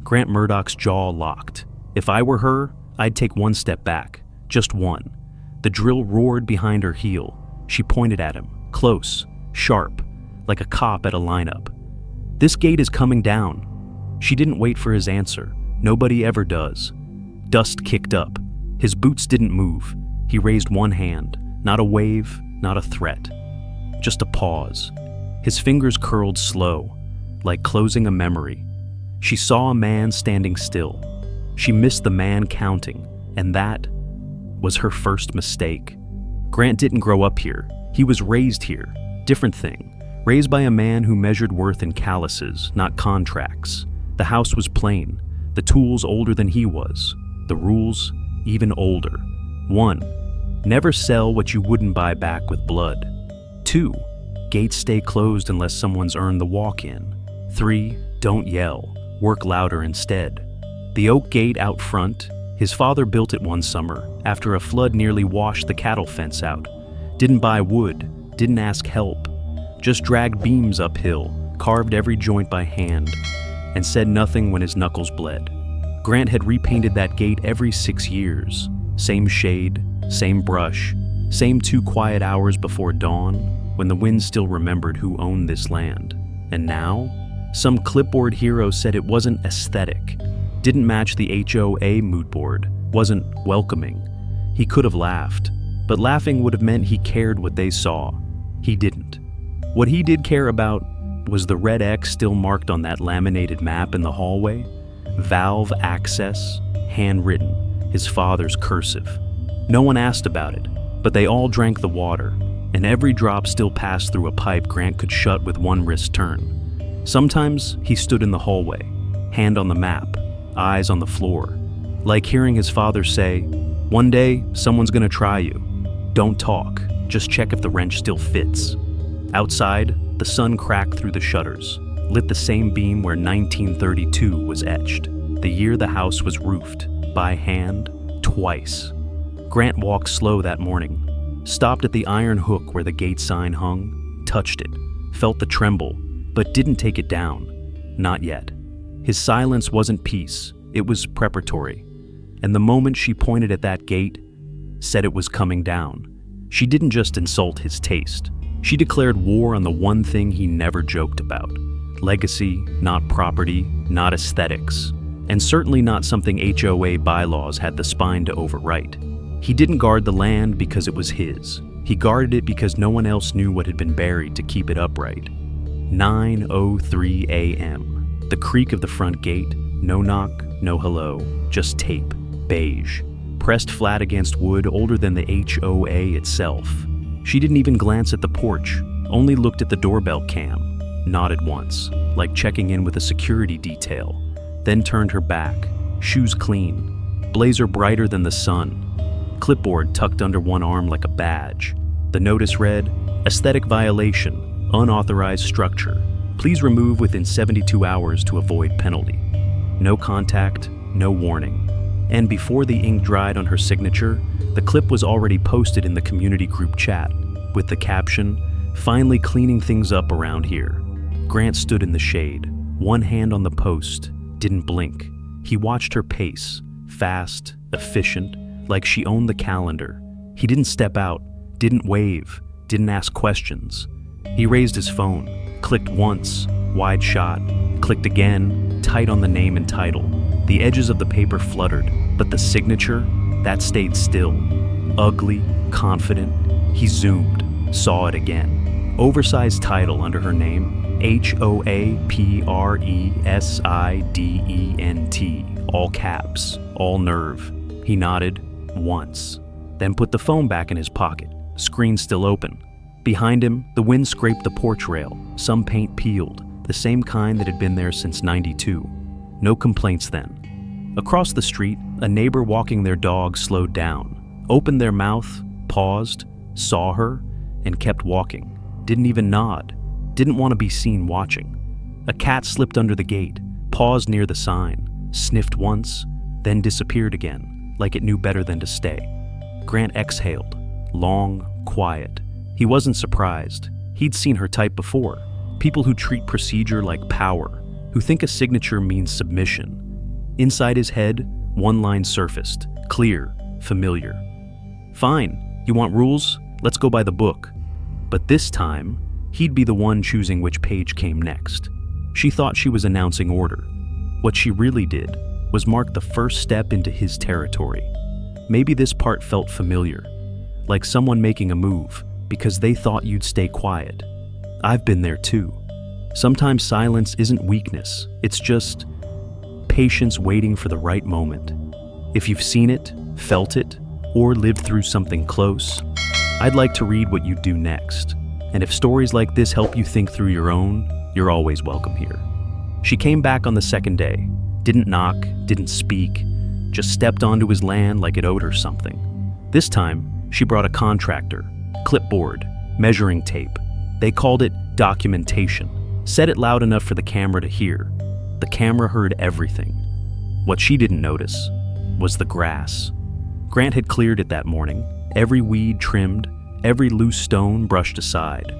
Grant Murdoch's jaw locked. If I were her, I'd take one step back. Just one. The drill roared behind her heel. She pointed at him, close, sharp, like a cop at a lineup. This gate is coming down. She didn't wait for his answer. Nobody ever does. Dust kicked up. His boots didn't move. He raised one hand. Not a wave, not a threat. Just a pause. His fingers curled slow, like closing a memory. She saw a man standing still. She missed the man counting, and that was her first mistake. Grant didn't grow up here. He was raised here. Different thing. Raised by a man who measured worth in calluses, not contracts. The house was plain. The tools older than he was. The rules even older. 1. Never sell what you wouldn't buy back with blood. 2. Gates stay closed unless someone's earned the walk-in. 3. Don't yell. Work louder instead. The oak gate out front, his father built it one summer after a flood nearly washed the cattle fence out. Didn't buy wood, didn't ask help. Just dragged beams uphill, carved every joint by hand, and said nothing when his knuckles bled. Grant had repainted that gate every 6 years. Same shade, same brush, same 2 quiet hours before dawn when the wind still remembered who owned this land. And now, some clipboard hero said it wasn't aesthetic, didn't match the HOA mood board, wasn't welcoming. He could have laughed, but laughing would have meant he cared what they saw. He didn't. What he did care about was the red X still marked on that laminated map in the hallway. Valve access, handwritten, his father's cursive. No one asked about it, but they all drank the water, and every drop still passed through a pipe Grant could shut with one wrist turn. Sometimes he stood in the hallway, hand on the map, eyes on the floor, like hearing his father say, "One day, someone's gonna try you. Don't talk, just check if the wrench still fits." Outside, the sun cracked through the shutters, lit the same beam where 1932 was etched, the year the house was roofed, by hand, twice. Grant walked slow that morning, stopped at the iron hook where the gate sign hung, touched it, felt the tremble, but didn't take it down. Not yet. His silence wasn't peace, it was preparatory. And the moment she pointed at that gate, said it was coming down, she didn't just insult his taste. She declared war on the one thing he never joked about. Legacy, not property, not aesthetics, and certainly not something HOA bylaws had the spine to overwrite. He didn't guard the land because it was his. He guarded it because no one else knew what had been buried to keep it upright. 9:03 a.m. The creak of the front gate, no knock, no hello, just tape, beige, pressed flat against wood older than the HOA itself. She didn't even glance at the porch, only looked at the doorbell cam, nodded once, like checking in with a security detail, then turned her back, shoes clean, blazer brighter than the sun, clipboard tucked under one arm like a badge. The notice read, "Aesthetic violation, unauthorized structure. Please remove within 72 hours to avoid penalty." No contact, no warning. And before the ink dried on her signature, the clip was already posted in the community group chat, with the caption, "Finally cleaning things up around here." Grant stood in the shade, one hand on the post, didn't blink. He watched her pace, fast, efficient, like she owned the calendar. He didn't step out, didn't wave, didn't ask questions. He raised his phone, clicked once, wide shot, clicked again, tight on the name and title. The edges of the paper fluttered, but the signature, that stayed still. Ugly, confident. He zoomed, saw it again. Oversized title under her name, HOA PRESIDENT, all caps, all nerve. He nodded once, then put the phone back in his pocket, screen still open. Behind him, the wind scraped the porch rail, some paint peeled, the same kind that had been there since '92. No complaints then. Across the street, a neighbor walking their dog slowed down, opened their mouth, paused, saw her, and kept walking. Didn't even nod, didn't want to be seen watching. A cat slipped under the gate, paused near the sign, sniffed once, then disappeared again, like it knew better than to stay. Grant exhaled, long, quiet. He wasn't surprised. He'd seen her type before. People who treat procedure like power, who think a signature means submission. Inside his head, one line surfaced, clear, familiar. Fine, you want rules? Let's go by the book. But this time, he'd be the one choosing which page came next. She thought she was announcing order. What she really did was mark the first step into his territory. Maybe this part felt familiar, like someone making a move because they thought you'd stay quiet. I've been there too. Sometimes silence isn't weakness, it's just patience waiting for the right moment. If you've seen it, felt it, or lived through something close, I'd like to read what you'd do next. And if stories like this help you think through your own, you're always welcome here. She came back on the second day, didn't knock, didn't speak, just stepped onto his land like it owed her something. This time, she brought a contractor, clipboard, measuring tape. They called it documentation. Said it loud enough for the camera to hear. The camera heard everything. What she didn't notice was the grass. Grant had cleared it that morning, every weed trimmed, every loose stone brushed aside.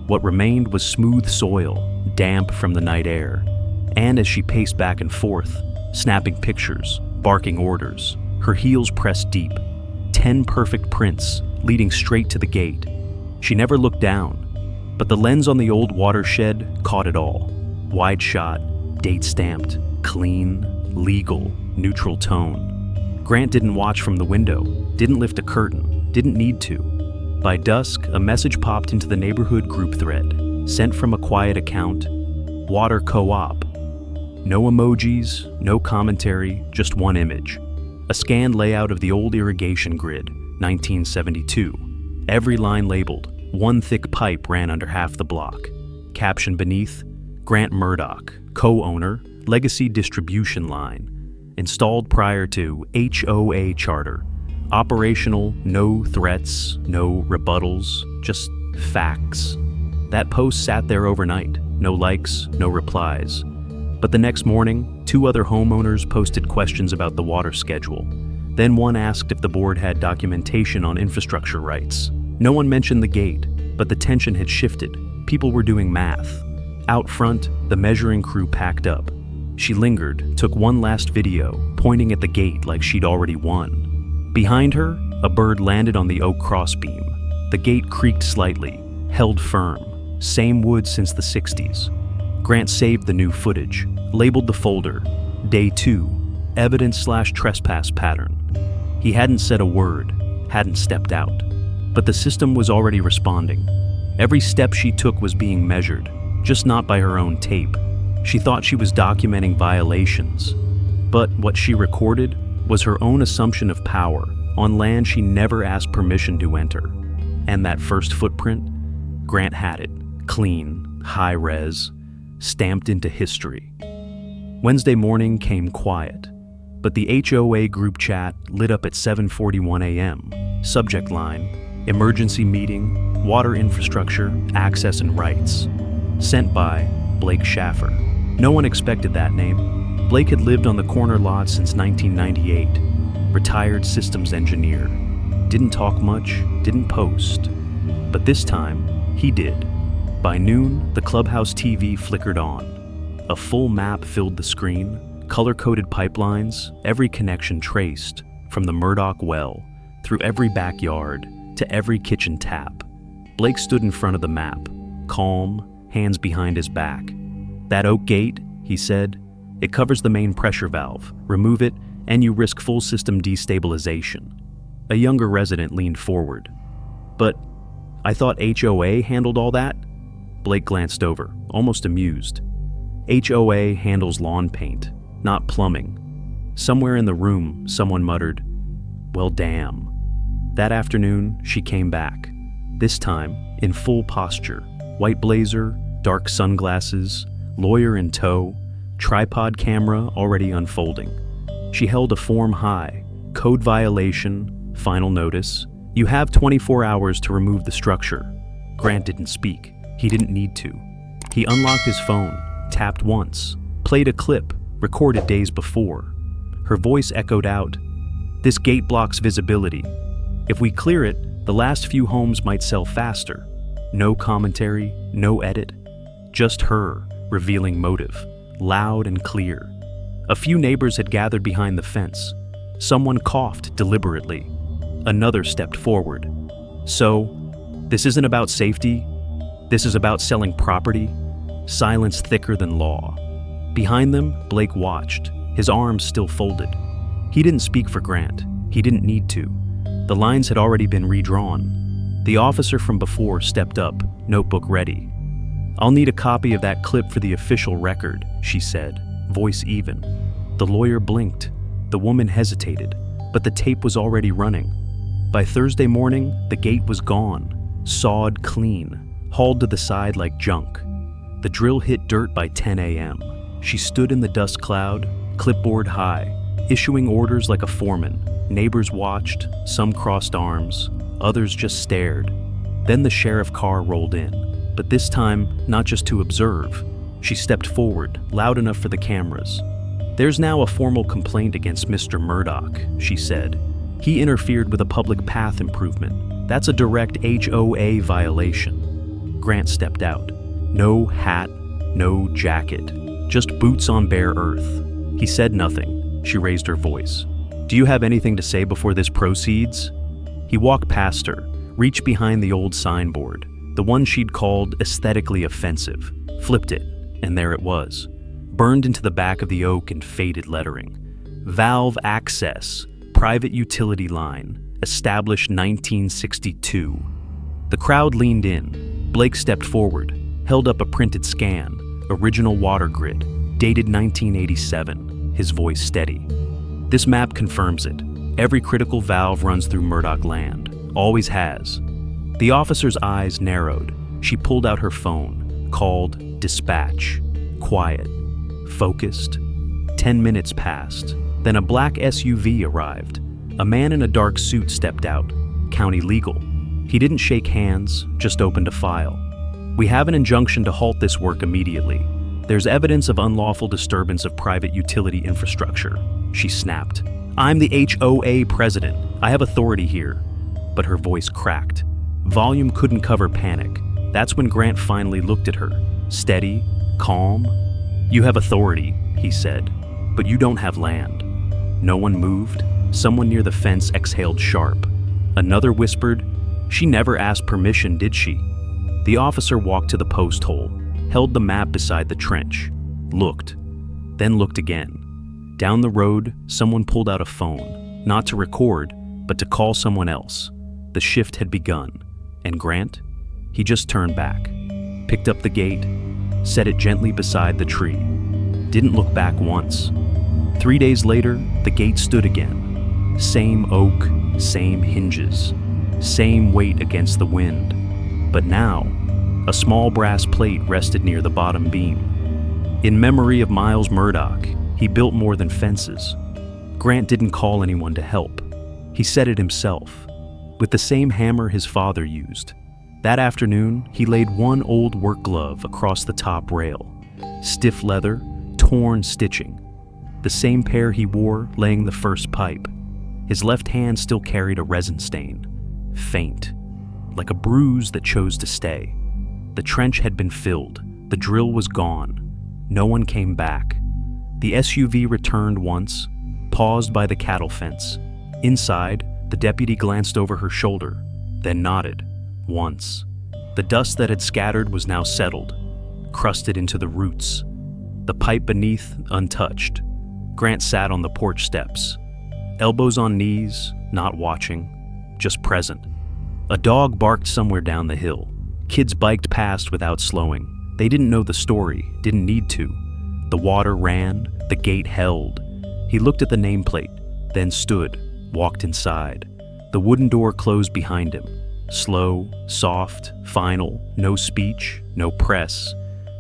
What remained was smooth soil, damp from the night air. And as she paced back and forth, snapping pictures, barking orders, her heels pressed deep, 10 perfect prints leading straight to the gate. She never looked down, but the lens on the old watershed caught it all. Wide shot, date stamped, clean, legal, neutral tone. Grant didn't watch from the window, didn't lift a curtain, didn't need to. By dusk, a message popped into the neighborhood group thread, sent from a quiet account, Water Co-op. No emojis, no commentary, just one image. A scanned layout of the old irrigation grid, 1972. Every line labeled. One thick pipe ran under half the block. Caption beneath, Grant Murdoch, co-owner, legacy distribution line. Installed prior to HOA charter. Operational, no threats, no rebuttals, just facts. That post sat there overnight. No likes, no replies. But the next morning, 2 other homeowners posted questions about the water schedule. Then one asked if the board had documentation on infrastructure rights. No one mentioned the gate, but the tension had shifted. People were doing math. Out front, the measuring crew packed up. She lingered, took one last video, pointing at the gate like she'd already won. Behind her, a bird landed on the oak crossbeam. The gate creaked slightly, held firm. Same wood since the 60s. Grant saved the new footage, labeled the folder, Day 2, Evidence/Trespass Pattern. He hadn't said a word, hadn't stepped out. But the system was already responding. Every step she took was being measured, just not by her own tape. She thought she was documenting violations. But what she recorded was her own assumption of power on land she never asked permission to enter. And that first footprint, Grant had it, clean, high-res, stamped into history. Wednesday morning came quiet, but the HOA group chat lit up at 7:41 a.m. Subject line, Emergency Meeting, Water Infrastructure, Access and Rights. Sent by Blake Schaffer. No one expected that name. Blake had lived on the corner lot since 1998. Retired systems engineer. Didn't talk much, didn't post. But this time, he did. By noon, the clubhouse TV flickered on. A full map filled the screen, color-coded pipelines, every connection traced, from the Murdoch well, through every backyard, to every kitchen tap. Blake stood in front of the map, calm, hands behind his back. That oak gate, he said, it covers the main pressure valve. Remove it, and you risk full system destabilization. A younger resident leaned forward. But I thought HOA handled all that? Blake glanced over, almost amused. HOA handles lawn paint, not plumbing. Somewhere in the room, someone muttered, "Well, damn." That afternoon, she came back. This time, in full posture, white blazer, dark sunglasses, lawyer in tow, tripod camera already unfolding. She held a form high, code violation, final notice. You have 24 hours to remove the structure. Grant didn't speak. He didn't need to. He unlocked his phone, tapped once, played a clip, recorded days before. Her voice echoed out, "This gate blocks visibility. If we clear it, the last few homes might sell faster." No commentary, no edit. Just her, revealing motive, loud and clear. A few neighbors had gathered behind the fence. Someone coughed deliberately. Another stepped forward. So, this isn't about safety. This is about selling property. Silence thicker than law. Behind them, Blake watched, his arms still folded. He didn't speak for Grant. He didn't need to. The lines had already been redrawn. The officer from before stepped up, notebook ready. "I'll need a copy of that clip for the official record," she said, voice even. The lawyer blinked. The woman hesitated, but the tape was already running. By Thursday morning, the gate was gone, sawed clean, hauled to the side like junk. The drill hit dirt by 10 a.m. She stood in the dust cloud, clipboard high, issuing orders like a foreman. Neighbors watched, some crossed arms, others just stared. Then the sheriff car rolled in, but this time not just to observe. She stepped forward, loud enough for the cameras. "There's now a formal complaint against Mr. Murdoch," she said. "He interfered with a public path improvement. That's a direct HOA violation." Grant stepped out. No hat, no jacket, just boots on bare earth. He said nothing. She raised her voice. "Do you have anything to say before this proceeds?" He walked past her, reached behind the old signboard, the one she'd called aesthetically offensive, flipped it, and there it was, burned into the back of the oak in faded lettering. "Valve access, private utility line, established 1962. The crowd leaned in. Blake stepped forward, held up a printed scan, original water grid, dated 1987, his voice steady. "This map confirms it. Every critical valve runs through Murdoch land. Always has." The officer's eyes narrowed. She pulled out her phone, called dispatch. Quiet. Focused. 10 minutes passed. Then a black SUV arrived. A man in a dark suit stepped out. County legal. He didn't shake hands, just opened a file. "We have an injunction to halt this work immediately. There's evidence of unlawful disturbance of private utility infrastructure." She snapped. "I'm the HOA president. I have authority here." But her voice cracked. Volume couldn't cover panic. That's when Grant finally looked at her. Steady, calm. "You have authority," he said, "but you don't have land." No one moved. Someone near the fence exhaled sharp. Another whispered, "She never asked permission, did she?" The officer walked to the post hole, held the map beside the trench, looked, then looked again. Down the road, someone pulled out a phone, not to record, but to call someone else. The shift had begun, and Grant? He just turned back, picked up the gate, set it gently beside the tree, didn't look back once. 3 days later, the gate stood again. Same oak, same hinges, same weight against the wind. But now, a small brass plate rested near the bottom beam. In memory of Miles Murdoch, he built more than fences. Grant didn't call anyone to help. He set it himself, with the same hammer his father used. That afternoon, he laid one old work glove across the top rail. Stiff leather, torn stitching. The same pair he wore laying the first pipe. His left hand still carried a resin stain. Faint, like a bruise that chose to stay. The trench had been filled. The drill was gone. No one came back. The SUV returned once, paused by the cattle fence. Inside, the deputy glanced over her shoulder, then nodded. Once. The dust that had scattered was now settled, crusted into the roots. The pipe beneath untouched. Grant sat on the porch steps, elbows on knees, not watching, just present. A dog barked somewhere down the hill. Kids biked past without slowing. They didn't know the story, didn't need to. The water ran, the gate held. He looked at the nameplate, then stood, walked inside. The wooden door closed behind him. Slow, soft, final, no speech, no press.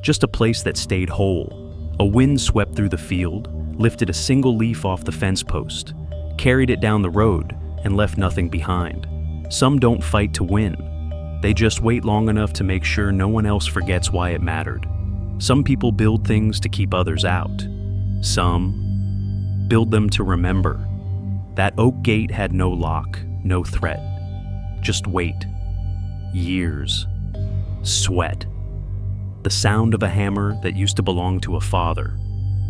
Just a place that stayed whole. A wind swept through the field, lifted a single leaf off the fence post, carried it down the road, and left nothing behind. Some don't fight to win. They just wait long enough to make sure no one else forgets why it mattered. Some people build things to keep others out. Some build them to remember. That oak gate had no lock, no threat. Just wait. Years. Sweat. The sound of a hammer that used to belong to a father.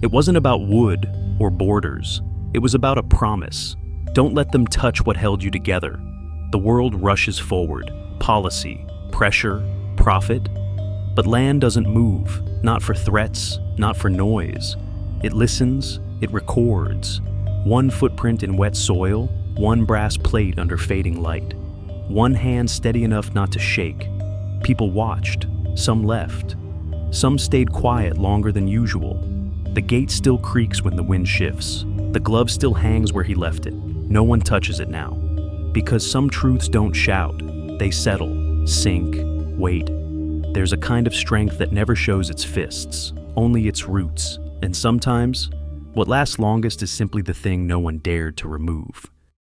It wasn't about wood, or borders. It was about a promise. Don't let them touch what held you together. The world rushes forward. Policy, pressure, profit. But land doesn't move, not for threats, not for noise. It listens, it records. One footprint in wet soil, one brass plate under fading light. One hand steady enough not to shake. People watched, some left. Some stayed quiet longer than usual. The gate still creaks when the wind shifts. The glove still hangs where he left it. No one touches it now. Because some truths don't shout. They settle, sink, wait. There's a kind of strength that never shows its fists, only its roots. And sometimes, what lasts longest is simply the thing no one dared to remove.